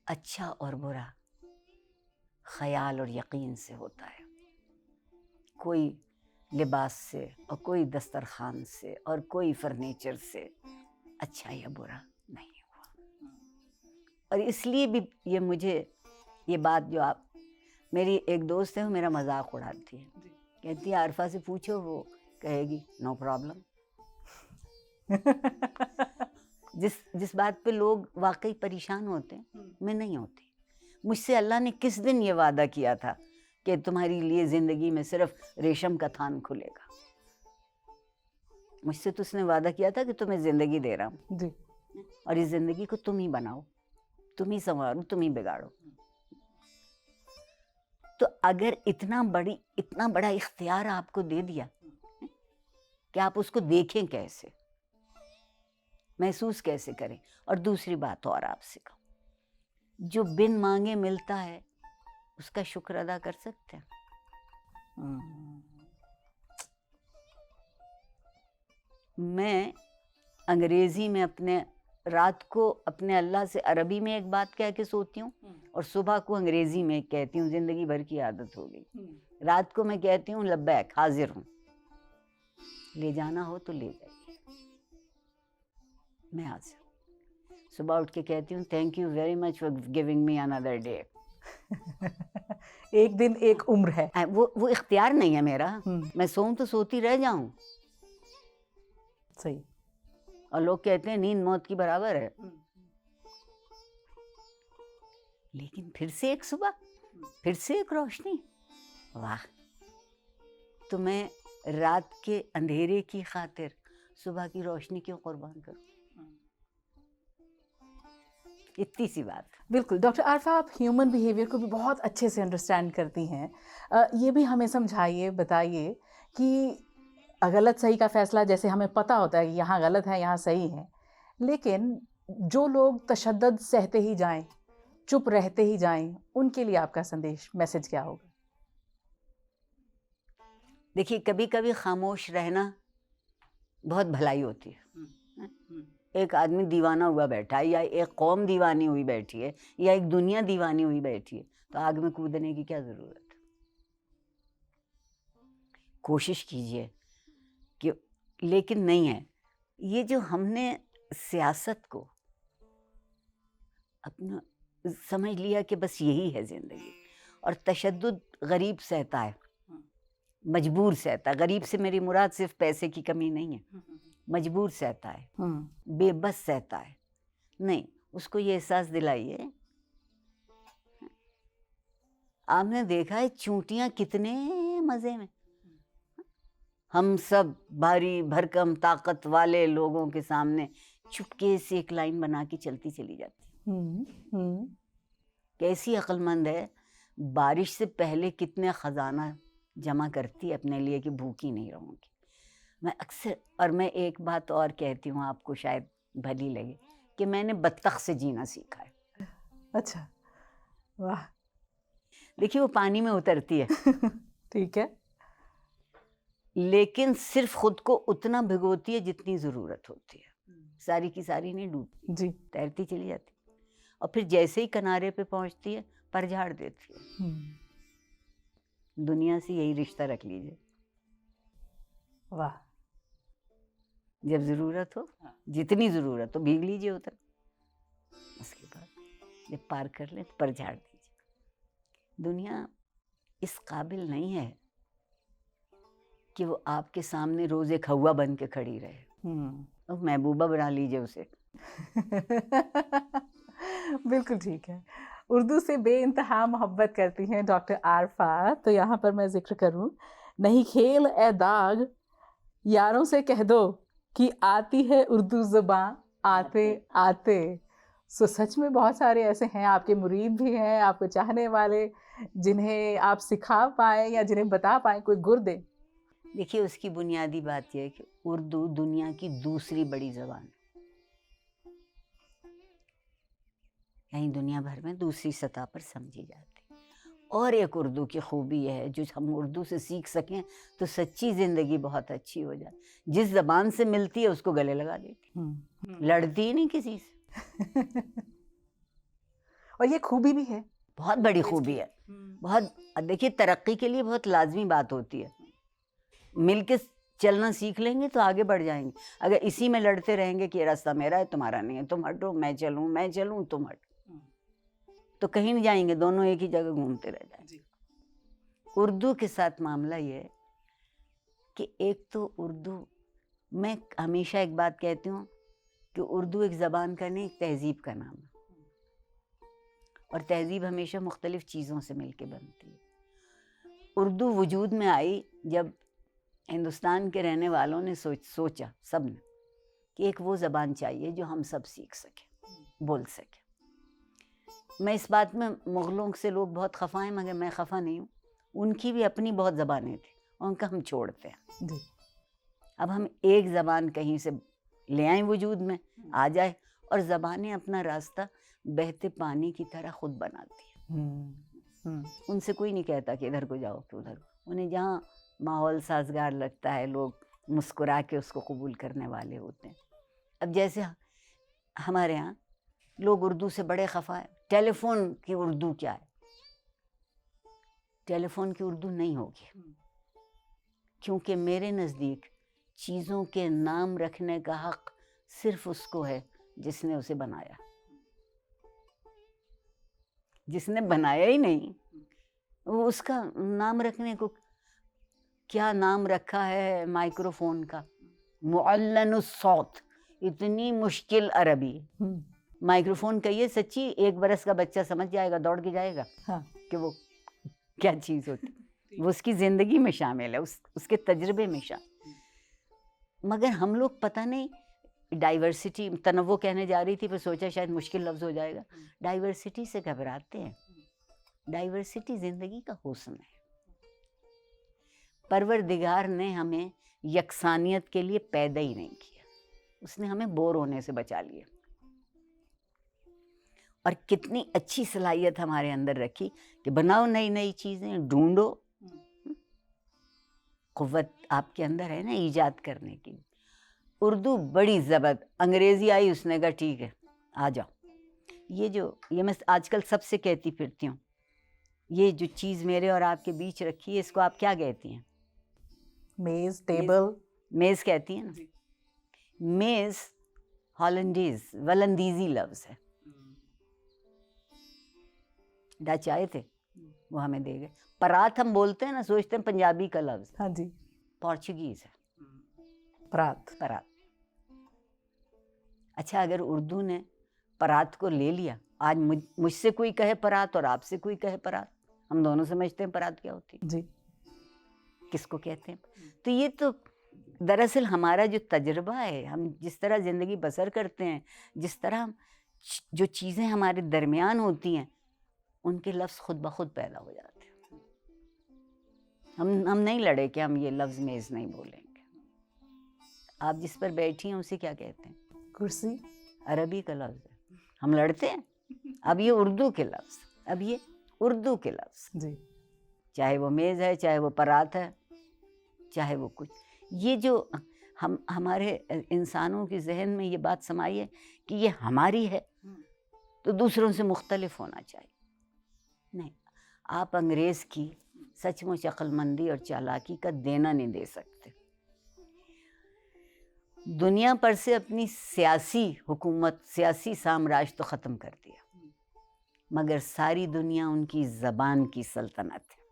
اچھا اور برا خیال اور یقین سے ہوتا ہے، کوئی لباس سے اور کوئی دسترخوان سے اور کوئی فرنیچر سے اچھا یا برا نہیں ہوا۔ اور اس لیے بھی یہ مجھے یہ بات، جو آپ، میری ایک دوست ہے، وہ میرا مذاق اڑاتی ہے، کہتی ہے عارفہ سے پوچھو، وہ کہے گی نو پرابلم۔ جس بات پہ لوگ واقعی پریشان ہوتے ہیں، میں نہیں ہوتی۔ مجھ سے اللہ نے کس دن یہ وعدہ کیا تھا کہ تمہاری لیے زندگی میں صرف ریشم کا تھان کھلے گا؟ مجھ سے تو اس نے وعدہ کیا تھا کہ تمہیں زندگی دے رہا ہوں،
جی،
اور اس زندگی کو تم ہی بناؤ، تم ہی سنوارو، تم ہی بگاڑو۔ تو اگر اتنا بڑا اختیار آپ کو دے دیا کہ آپ اس کو دیکھیں کیسے، محسوس کیسے کریں۔ اور دوسری بات اور آپ سے کہوں، جو بن مانگے ملتا ہے اس کا شکر ادا کر سکتے ہیں؟ میں انگریزی میں رات کو اپنے اللہ سے عربی میں ایک بات کہہ کے سوتی ہوں، اور صبح کو انگریزی میں کہتی ہوں، زندگی بھر کی عادت ہو گئی۔ رات کو میں کہتی ہوں لبیک، حاضر ہوں، لے جانا ہو تو لے جائیے، میں حاضر ہوں۔ صبح اٹھ کے کہتی ہوں thank you very much for giving me another day۔
ایک دن ایک عمر ہے،
وہ اختیار نہیں ہے میرا، میں سوؤں تو سوتی رہ جاؤں۔
صحیح۔
اور لوگ کہتے ہیں نیند موت کی برابر ہے، لیکن پھر سے ایک صبح، پھر سے ایک روشنی، واہ! تو میں رات کے اندھیرے کی خاطر صبح کی روشنی کیوں قربان کروں؟ اتنی سی بات۔
بالکل ڈاکٹر عارفہ، آپ ہیومن بیہیویئر کو بھی بہت اچھے سے انڈرسٹینڈ کرتی ہیں، یہ بھی ہمیں سمجھائیے، بتائیے کہ غلط صحیح کا فیصلہ جیسے ہمیں پتہ ہوتا ہے کہ یہاں غلط ہے یہاں صحیح ہے، لیکن جو لوگ تشدد سہتے ہی جائیں، چپ رہتے ہی جائیں، ان کے لیے آپ کا سندیش، میسج کیا ہوگا؟
دیکھیے، کبھی کبھی خاموش رہنا بہت بھلائی ہوتی ہے۔ ایک آدمی دیوانہ ہوا بیٹھا ہے، یا ایک قوم دیوانی ہوئی بیٹھی ہے، یا ایک دنیا دیوانی ہوئی بیٹھی ہے، تو آگ میں کودنے کی کیا ضرورت ہے؟ کوشش کیجئے کہ، لیکن نہیں ہے یہ جو ہم نے سیاست کو اپنا سمجھ لیا کہ بس یہی ہے زندگی، اور تشدد غریب سہتا ہے، مجبور سہتا ہے۔ غریب سے میری مراد صرف پیسے کی کمی نہیں ہے، مجبور سہتا ہے، بے بس سہتا ہے۔ نہیں، اس کو یہ احساس دلائیے، آپ نے دیکھا ہے چونٹیاں کتنے مزے میں، ہم سب بھاری بھرکم طاقت والے لوگوں کے سامنے چپکے سے ایک لائن بنا کے چلتی چلی جاتی۔ کیسی عقل مند ہے، بارش سے پہلے کتنے خزانہ جمع کرتی اپنے لیے کہ بھوکی نہیں رہوں گی۔ میں اکثر، اور میں ایک بات اور کہتی ہوں، آپ کو شاید بھلی لگے، کہ میں نے بطخ سے جینا سیکھا ہے۔
اچھا، واہ!
دیکھیے، وہ پانی میں اترتی ہے،
ٹھیک ہے،
لیکن صرف خود کو اتنا بھگوتی ہے جتنی ضرورت ہوتی ہے، ساری کی ساری نہیں ڈوبتی،
جی،
تیرتی چلی جاتی، اور پھر جیسے ہی کنارے پہ پہنچتی ہے پر جھاڑ دیتی ہے۔ دنیا سے یہی رشتہ رکھ لیجیے،
واہ!
جب ضرورت ہو، جتنی ضرورت ہو، بھیگ لیجیے ادھر، اس کے بعد جب پار کر لیں تو پر جھاڑ دیجیے۔ دنیا اس قابل نہیں ہے کہ وہ آپ کے سامنے روز ایک ہوا بن کے کھڑی رہے. اب محبوبہ بنا لیجیے اسے.
بالکل ٹھیک ہے. اردو سے بے انتہا محبت کرتی ہیں ڈاکٹر عارفہ. تو یہاں پر میں ذکر کروں، نہیں کھیل اے داغ یاروں سے کہہ دو کہ آتی ہے اردو زباں آتے آتے. سو سچ میں بہت سارے ایسے ہیں، آپ کے مرید بھی ہیں، آپ کو چاہنے والے، جنہیں آپ سکھا پائیں یا جنہیں بتا پائیں کوئی گر دیں.
دیکھیے اس کی بنیادی بات یہ ہے کہ اردو دنیا کی دوسری بڑی زبان ہے. یعنی دنیا بھر میں دوسری سطح پر سمجھی جاتی. اور ایک اردو کی خوبی ہے، جو ہم اردو سے سیکھ سکیں تو سچی زندگی بہت اچھی ہو جائے. جس زبان سے ملتی ہے اس کو گلے لگا دیتی، لڑتی ہی نہیں کسی سے.
اور یہ خوبی بھی ہے،
بہت بڑی خوبی ہے. بہت دیکھیے ترقی کے لیے بہت لازمی بات ہوتی ہے. مل کے چلنا سیکھ لیں گے تو آگے بڑھ جائیں گے. اگر اسی میں لڑتے رہیں گے کہ یہ راستہ میرا ہے تمہارا نہیں ہے، تم ہٹو، میں چلوں تم ہٹو، تو کہیں نہیں جائیں گے، دونوں ایک ہی جگہ گھومتے رہ جائیں گے. اردو کے ساتھ معاملہ یہ ہے کہ ایک تو اردو، میں ہمیشہ ایک بات کہتی ہوں کہ اردو ایک زبان کا نہیں، ایک تہذیب کا نام ہے. اور تہذیب ہمیشہ مختلف چیزوں سے مل کے بنتی ہے. اردو وجود میں آئی جب ہندوستان کے رہنے والوں نے سوچا سب نے کہ ایک وہ زبان چاہیے جو ہم سب سیکھ سکیں، بول سکیں. میں اس بات میں مغلوں سے لوگ بہت خفا ہیں، مگر میں خفا نہیں ہوں. ان کی بھی اپنی بہت زبانیں تھیں، ان کا ہم چھوڑتے ہیں. اب ہم ایک زبان کہیں سے لے آئیں وجود میں، آ جائے، اور زبانیں اپنا راستہ بہتے پانی کی طرح خود بناتی ہیں. ان سے کوئی نہیں کہتا کہ ادھر کو جاؤ کہ ادھر. انہیں جہاں ماحول سازگار لگتا ہے لوگ مسکرا کے اس کو قبول کرنے والے ہوتے ہیں. اب جیسے ہمارے ہاں لوگ اردو سے بڑے خفا ہیں. ٹیلی فون کی اردو کیا ہے؟ ٹیلی فون کی اردو نہیں ہوگی، کیونکہ میرے نزدیک چیزوں کے نام رکھنے کا حق صرف اس کو ہے جس نے اسے بنایا. جس نے بنایا ہی نہیں، وہ اس کا نام رکھنے کو کیا نام رکھا ہے مائکرو فون کا؟ معلن الصوت، اتنی مشکل عربی. مائکرو فون کہیے، سچی 1 برس کا بچہ سمجھ جائے گا، دوڑ کے جائے گا کہ وہ کیا چیز ہوتی. وہ اس کی زندگی میں شامل ہے، اس کے تجربے میں شامل. مگر ہم لوگ پتہ نہیں، ڈائیورسٹی، تنوع کہنے جا رہی تھی پھر سوچا شاید مشکل لفظ ہو جائے گا. ڈائیورسٹی سے گھبراتے ہیں. ڈائیورسٹی زندگی کا حسن ہے. پروردگار نے ہمیں یکسانیت کے لیے پیدا ہی نہیں کیا، اس نے ہمیں بور ہونے سے بچا لیا. اور کتنی اچھی صلاحیت ہمارے اندر رکھی کہ بناؤ نئی نئی چیزیں، ڈھونڈو. قوت آپ کے اندر ہے نا ایجاد کرنے کی. اردو بڑی زبر. انگریزی آئی، اس نے کہا ٹھیک ہے آ جاؤ. یہ میں آج کل سب سے کہتی پھرتی ہوں، یہ جو چیز میرے اور آپ کے بیچ رکھی ہے اس کو آپ کیا کہتی ہیں؟
میز، ٹیبل.
میز کہتی ہیں نا. میز ولندیزی لفظ ہے. ڈچ آئے تھے، وہ ہمیں دے گئے. پرات ہم بولتے ہیں نا، سوچتے ہیں پنجابی کا لفظ.
ہاں جی،
پورچوگیز ہے
پرات.
اچھا، اگر اردو نے پرات کو لے لیا، آج مجھ سے کوئی کہے پرات اور آپ سے کوئی کہے پرات، ہم دونوں سمجھتے ہیں پرات کیا ہوتی ہے،
جی،
کس کو کہتے ہیں. تو یہ تو دراصل ہمارا جو تجربہ ہے، ہم جس طرح زندگی بسر کرتے ہیں، جس طرح جو چیزیں ہمارے درمیان ہوتی ہیں، ان کے لفظ خود بخود پیدا ہو جاتے ہیں. ہم نہیں لڑے کہ ہم یہ لفظ میز نہیں بولیں گے. آپ جس پر بیٹھی ہیں اسے کیا کہتے ہیں؟
کرسی.
عربی کا لفظ ہے. ہم لڑتے ہیں. اب یہ اردو کے لفظ،
جی،
چاہے وہ میز ہے، چاہے وہ پرات ہے، چاہے وہ کچھ. یہ جو ہمارے انسانوں کے ذہن میں یہ بات سمائی ہے کہ یہ ہماری ہے تو دوسروں سے مختلف ہونا چاہیے. نہیں، آپ انگریز کی سچ مچ عقل مندی اور چالاکی کا دینا نہیں دے سکتے. دنیا پر سے اپنی سیاسی حکومت، سیاسی سامراج تو ختم کر دیا، مگر ساری دنیا ان کی زبان کی سلطنت ہے.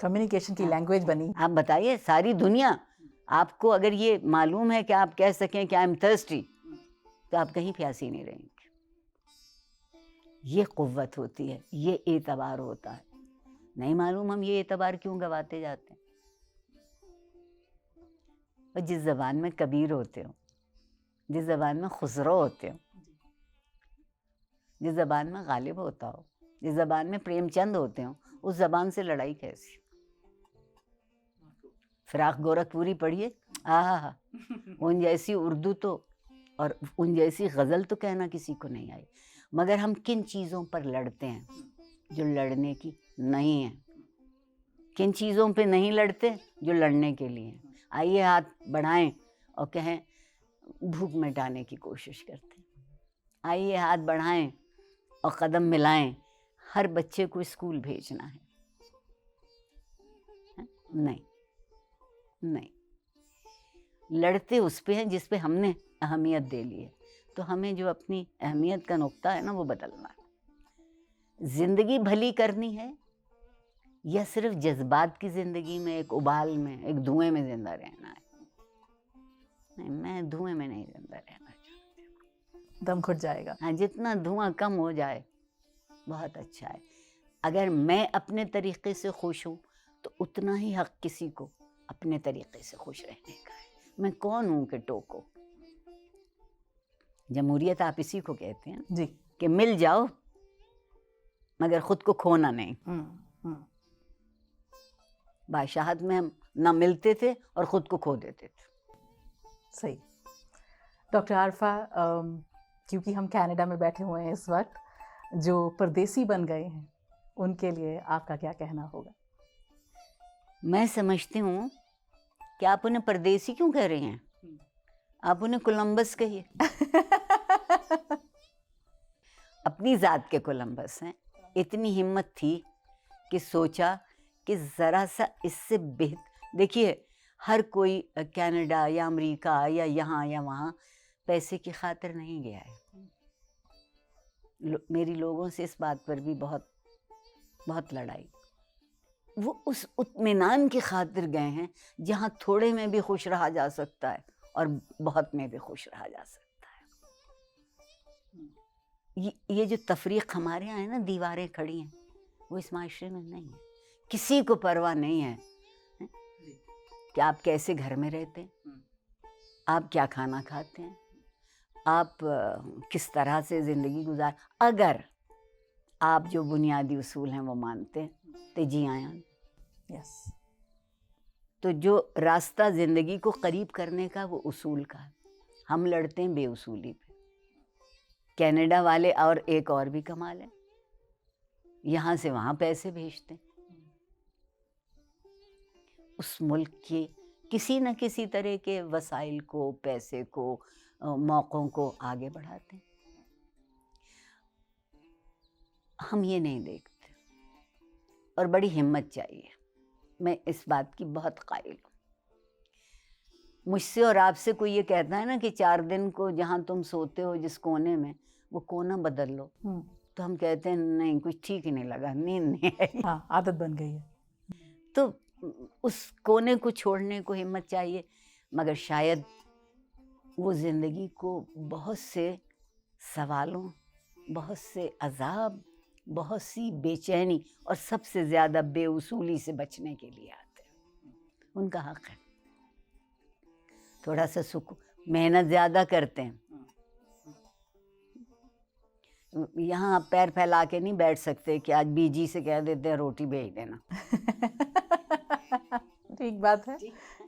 کمیونیکیشن کی لینگویج بنی.
آپ بتائیے ساری دنیا آپ کو اگر یہ معلوم ہے کہ آپ کہہ سکیں کہ آئی ایم تھرسٹی تو آپ کہیں پیاسی نہیں رہیں گے. یہ قوت ہوتی ہے, یہ اعتبار ہوتا ہے. نہیں معلوم ہم یہ اعتبار کیوں گواتے جاتے ہیں. اور جس زبان میں کبیر ہوتے ہو, جس زبان میں خسرو ہوتے ہو, جس زبان میں غالب ہوتا ہو, جس زبان میں پریم چند ہوتے ہوں, اس زبان سے لڑائی کیسی؟ فراق گورکھپوری پڑھیے, آہا ان جیسی اردو تو اور ان جیسی غزل تو کہنا کسی کو نہیں آئی. مگر ہم کن چیزوں پر لڑتے ہیں جو لڑنے کی نہیں ہیں, کن چیزوں پہ نہیں لڑتے جو لڑنے کے لیے ہیں. آئیے ہاتھ بڑھائیں اور کہیں بھوک مٹانے کی کوشش کرتے ہیں. آئیے ہاتھ بڑھائیں اور قدم ملائیں ہر بچے کو اسکول بھیجنا ہے. نہیں نہیں, لڑتے اس پہ ہیں جس پہ ہم نے اہمیت دے لی ہے. تو ہمیں جو اپنی اہمیت کا نقطہ ہے نا وہ بدلنا ہے. زندگی بھلی کرنی ہے یا صرف جذبات کی زندگی میں ایک ابال میں ایک دھوئیں میں زندہ رہنا ہے؟ نہیں, میں دھوئیں میں نہیں زندہ رہنا چاہتی ہوں.
دم گھٹ جائے گا.
ہاں, جتنا دھواں کم ہو جائے بہت اچھا ہے. اگر میں اپنے طریقے سے خوش ہوں تو اتنا ہی حق کسی کو اپنے طریقے سے خوش رہنے کا ہے. میں کون ہوں کہ ٹوکو؟ جمہوریت آپ اسی کو کہتے ہیں
جی.
کہ مل جاؤ مگر خود کو کھونا نہیں. بادشاہت میں ہم نہ ملتے تھے اور خود کو کھو دیتے تھے.
صحیح. ڈاکٹر عارفہ, کیونکہ ہم کینیڈا میں بیٹھے ہوئے ہیں اس وقت, جو پردیسی بن گئے ہیں ان کے لیے آپ کا کیا کہنا ہوگا؟
میں سمجھتی ہوں کہ آپ انہیں پردیسی کیوں کہہ رہے ہیں, آپ انہیں کولمبس کہیے. اپنی ذات کے کولمبس ہیں. اتنی ہمت تھی کہ سوچا کہ ذرا سا اس سے دیکھیے ہر کوئی کینیڈا یا امریکہ یا یہاں یا وہاں پیسے کی خاطر نہیں گیا ہے. میری لوگوں سے اس بات پر بھی بہت لڑائی. وہ اس اطمینان کی خاطر گئے ہیں جہاں تھوڑے میں بھی خوش رہا جا سکتا ہے اور بہت میں بھی خوش رہا جا سکتا ہے. یہ جو تفریق ہمارے یہاں ہے نا, دیواریں کھڑی ہیں, وہ اس معاشرے میں نہیں ہے. کسی کو پرواہ نہیں ہے کہ آپ کیسے گھر میں رہتے ہیں, آپ کیا کھانا کھاتے ہیں, آپ کس طرح سے زندگی گزار. اگر آپ جو بنیادی اصول ہیں وہ مانتے ہیں تو جی آیا.
یس.
تو جو راستہ زندگی کو قریب کرنے کا وہ اصول کا ہے. ہم لڑتے ہیں بے اصولی پہ. کینیڈا والے اور ایک اور بھی کمال ہے, یہاں سے وہاں پیسے بھیجتے ہیں, اس ملک کے کسی نہ کسی طرح کے وسائل کو, پیسے کو, موقعوں کو آگے بڑھاتے ہیں. ہم یہ نہیں دیکھتے اور بڑی ہمت چاہیے. میں اس بات کی بہت قائل ہوں. مجھ سے اور آپ سے کوئی یہ کہتا ہے نا کہ 4 دن کو جہاں تم سوتے ہو جس کونے میں وہ کونا بدل لو, تو ہم کہتے ہیں نہیں کچھ ٹھیک ہی نہیں لگا, نیند نہیں آئی.
ہاں, عادت بن گئی ہے.
تو اس کونے کو چھوڑنے کو ہمت چاہیے. مگر شاید وہ زندگی کو بہت سے سوالوں, بہت سے عذاب, بہت سی بے چینی اور سب سے زیادہ بے اصولی سے بچنے کے لیے آتے ہیں. ان کا حق ہے. تھوڑا سا محنت زیادہ کرتے ہیں. یہاں آپ پیر پھیلا کے نہیں بیٹھ سکتے کہ آج بی جی سے کہہ دیتے ہیں روٹی بھیج دینا.
ٹھیک بات ہے,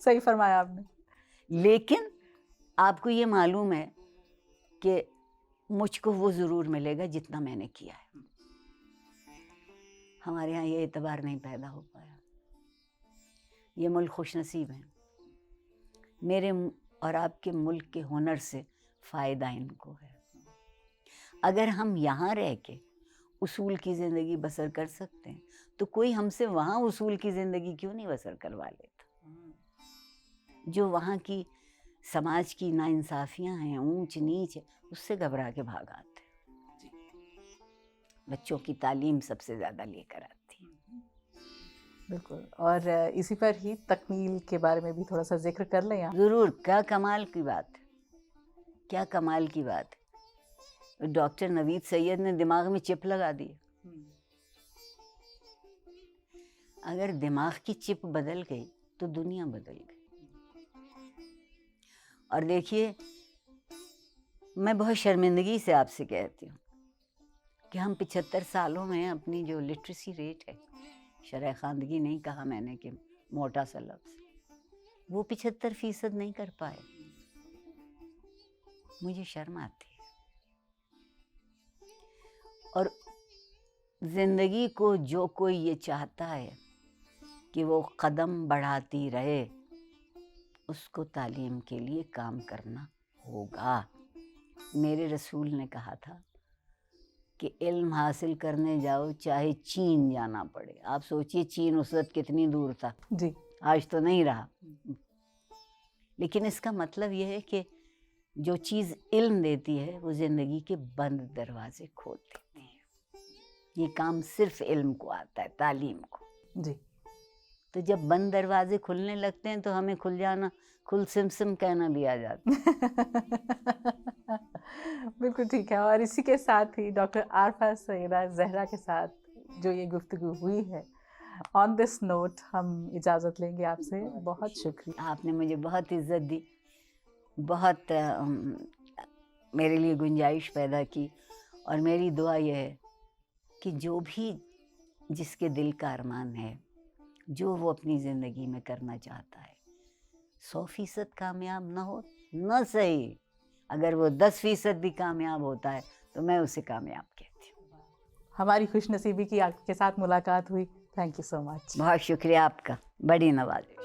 صحیح فرمایا آپ نے.
لیکن آپ کو یہ معلوم ہے کہ مجھ کو وہ ضرور ملے گا جتنا میں نے کیا ہے. ہمارے ہاں یہ اعتبار نہیں پیدا ہو پایا. یہ ملک خوش نصیب ہے. میرے اور آپ کے ملک کے ہنر سے فائدہ ان کو ہے. اگر ہم یہاں رہ کے اصول کی زندگی بسر کر سکتے ہیں تو کوئی ہم سے وہاں اصول کی زندگی کیوں نہیں بسر کروا لیتا؟ جو وہاں کی سماج کی ناانصافیاں ہیں, اونچ نیچ ہے, اس سے گھبرا کے بھاگ آتے ہیں. بچوں کی تعلیم سب سے زیادہ لے کر آتی ہے.
بالکل. اور اسی پر ہی تکمیل کے بارے میں بھی تھوڑا سا ذکر کر لیں آپ.
ضرور. کیا کمال کی بات، کیا کمال کی بات. ڈاکٹر نوید سید نے دماغ میں چپ لگا دی. اگر دماغ کی چپ بدل گئی تو دنیا بدل گئی. اور دیکھیے، میں بہت شرمندگی سے آپ سے کہتی ہوں کہ ہم 75 سالوں میں اپنی جو لٹریسی ریٹ ہے، شرح خواندگی نہیں کہا میں نے کہ موٹا سا لفظ، وہ 75% نہیں کر پائے. مجھے شرم آتی ہے. اور زندگی کو جو کوئی یہ چاہتا ہے کہ وہ قدم بڑھاتی رہے، اس کو تعلیم کے لیے کام کرنا ہوگا. میرے رسول نے کہا تھا کہ علم حاصل کرنے جاؤ چاہے چین جانا پڑے. آپ سوچئے چین اس وقت کتنی دور تھا،
جی.
آج تو نہیں رہا. لیکن اس کا مطلب یہ ہے کہ جو چیز علم دیتی ہے وہ زندگی کے بند دروازے کھول دیتی ہے. یہ کام صرف علم کو آتا ہے، تعلیم کو.
جی.
تو جب بند دروازے کھلنے لگتے ہیں تو ہمیں کھل جانا، کھل سم کہنا بھی آ جاتا ہے.
بالکل ٹھیک ہے. اور اسی کے ساتھ ہی ڈاکٹر عارفہ سیدہ زہرا کے ساتھ جو یہ گفتگو ہوئی ہے، آن دس نوٹ ہم اجازت لیں گے آپ سے. بہت شکریہ.
آپ نے مجھے بہت عزت دی، بہت میرے لیے گنجائش پیدا کی. اور میری دعا یہ ہے کہ جو بھی جس کے دل کا ارمان ہے، جو وہ اپنی زندگی میں کرنا چاہتا ہے، 100% کامیاب نہ ہو نہ صحیح، اگر وہ 10% بھی کامیاب ہوتا ہے تو میں اسے کامیاب کہتی ہوں.
ہماری خوش نصیبی کی آپ کے ساتھ ملاقات ہوئی. تھینک یو سو مچ.
بہت شکریہ آپ کا، بڑی نوازش.